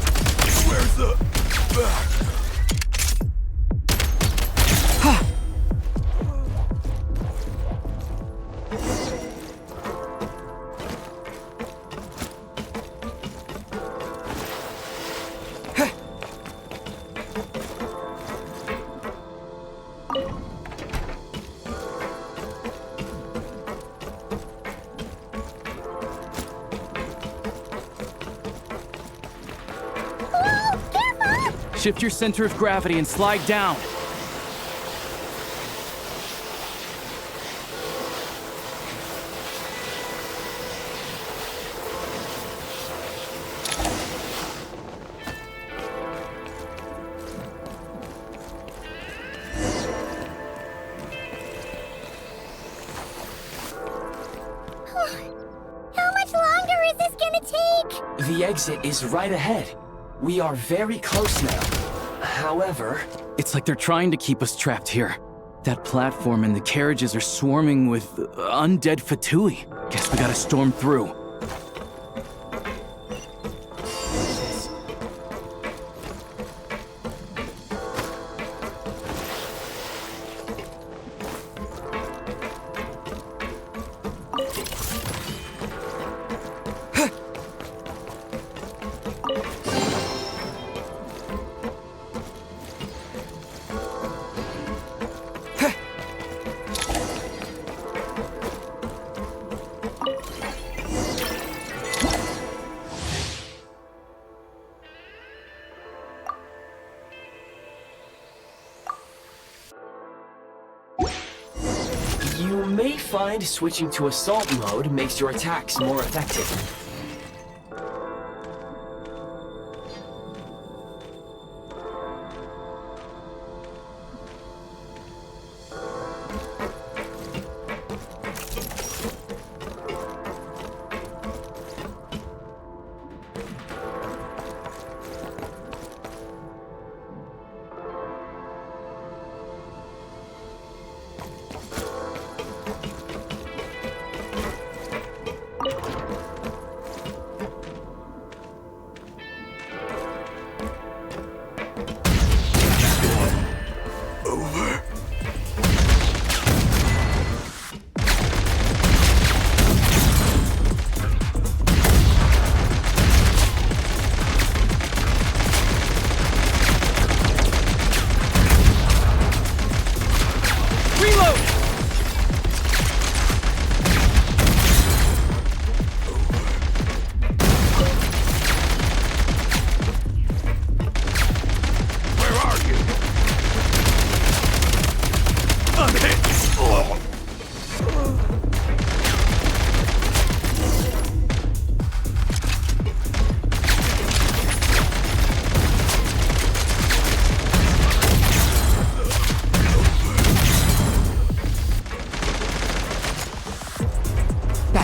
Where's the back? Shift your center of gravity and slide down. How much longer is this gonna take? The exit is right ahead. We are very close now. However... It's like they're trying to keep us trapped here. That platform and the carriages are swarming with undead Fatui. Guess we gotta storm through. You may find switching to assault mode makes your attacks more effective.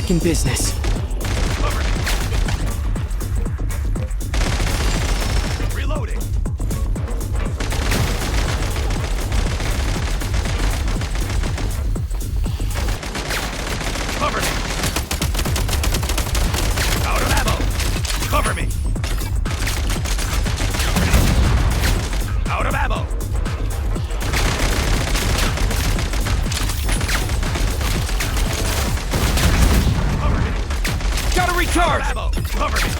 Back in business. Reloading. Cover me. Out of ammo. Cover me. Out of ammo. Gotta recharge! Ammo. Cover me.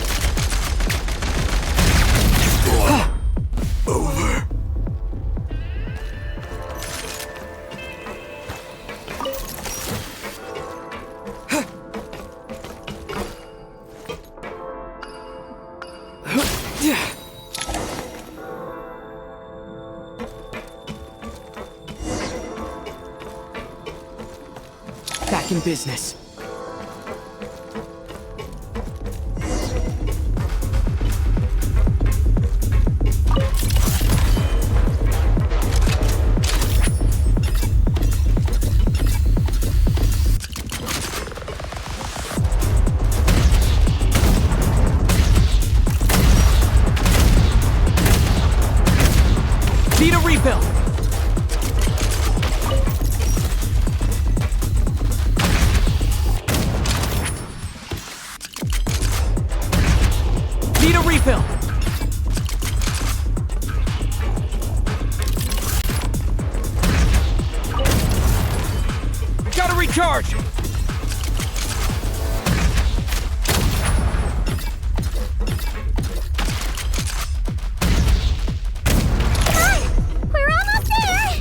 Over. Back in business. Need a refill! Need a refill! Gotta recharge! We're almost there!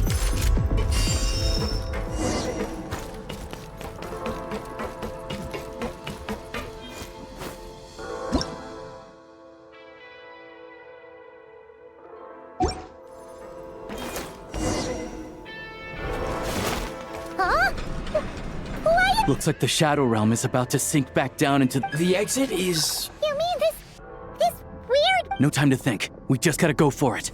Huh? Who are you? Looks like the Shadow Realm is about to sink back down into... The exit is... You mean this weird... No time to think. We just gotta go for it.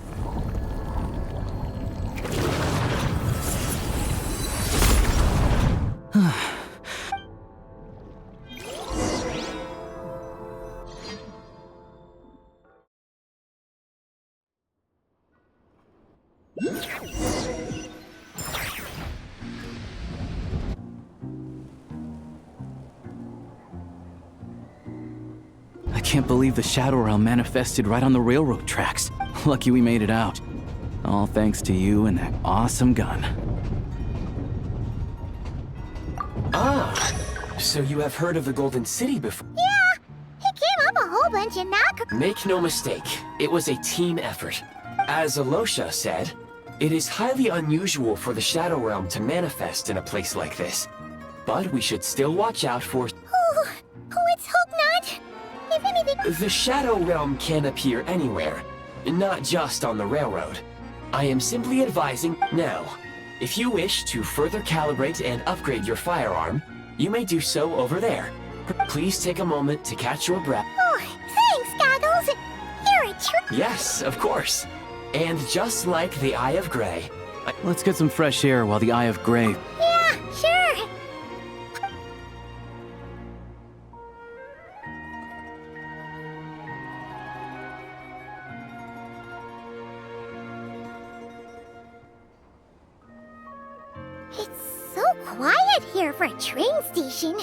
I can't believe the Shadow Realm manifested right on the railroad tracks. Lucky we made it out. All thanks to you and that awesome gun. Ah, so you have heard of the Golden City before? Yeah, it came up a whole bunch and not... Make no mistake, it was a team effort. As Alyosha said, it is highly unusual for the Shadow Realm to manifest in a place like this. But we should still watch out for... Oh, let's hope not. If anything... The Shadow Realm can appear anywhere, not just on the railroad. I am simply advising now. If you wish to further calibrate and upgrade your firearm, you may do so over there. Please take a moment to catch your breath. Oh, thanks, Goggles. You're a true... Yes, of course. And just like the Eye of Grey... Let's get some fresh air while the Eye of Grey... Yeah, sure. It's so quiet here for a train station.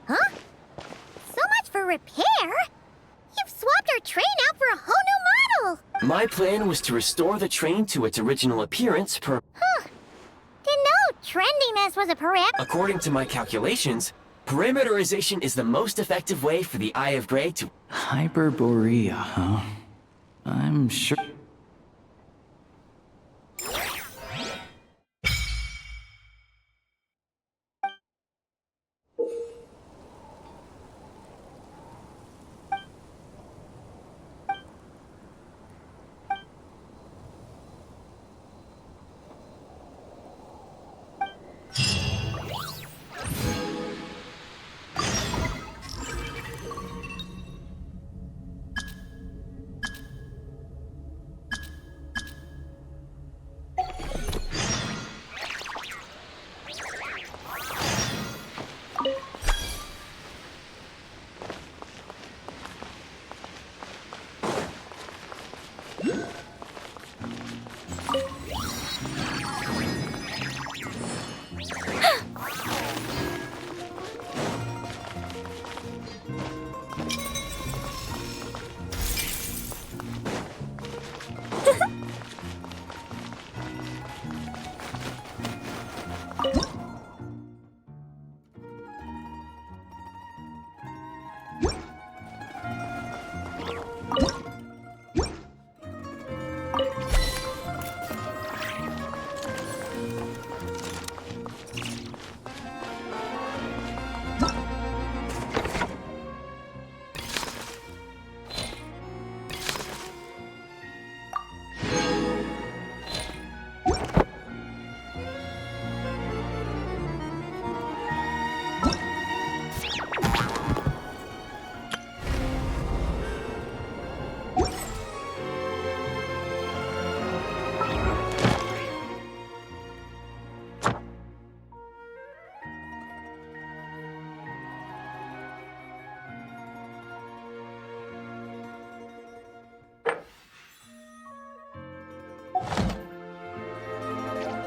Huh? So much for repair? You've swapped our train out for a whole new model! My plan was to restore the train to its original appearance per... Huh. Didn't know trendiness was a parameter. According to my calculations, parameterization is the most effective way for the Eye of Grey to... Hyperborea, huh? I'm sure...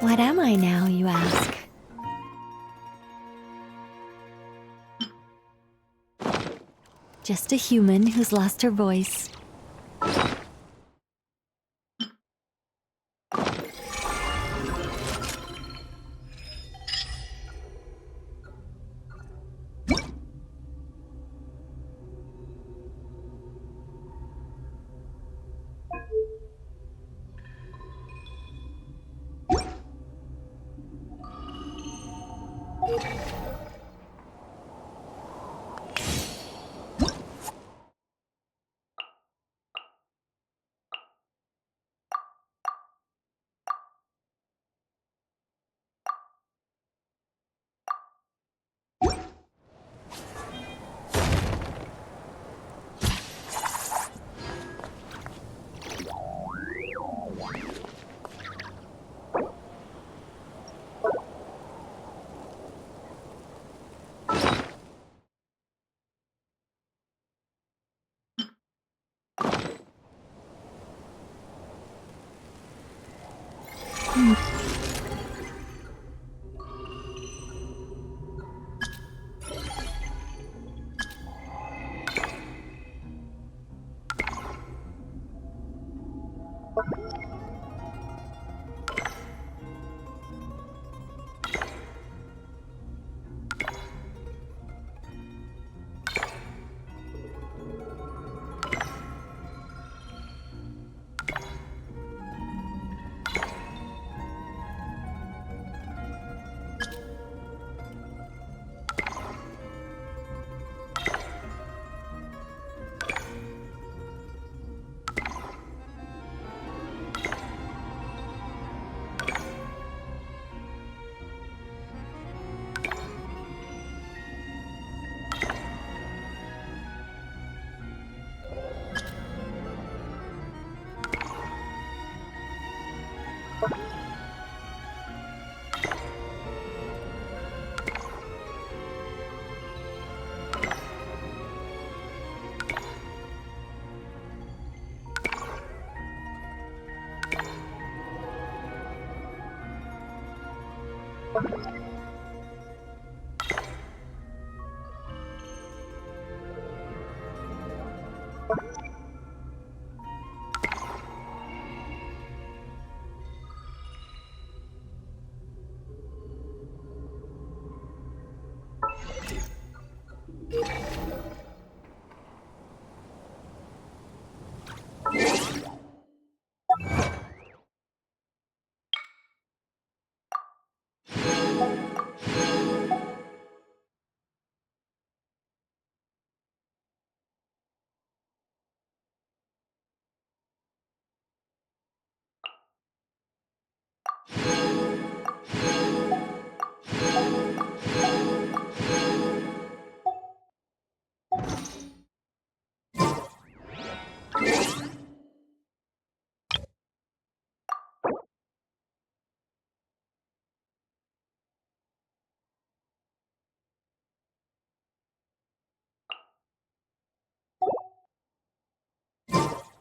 What am I now, you ask? Just a human who's lost her voice.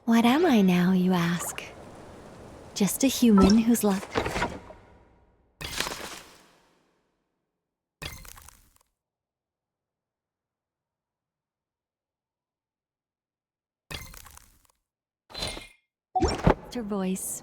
What am I now, you ask? Just a human who's lost. Her voice.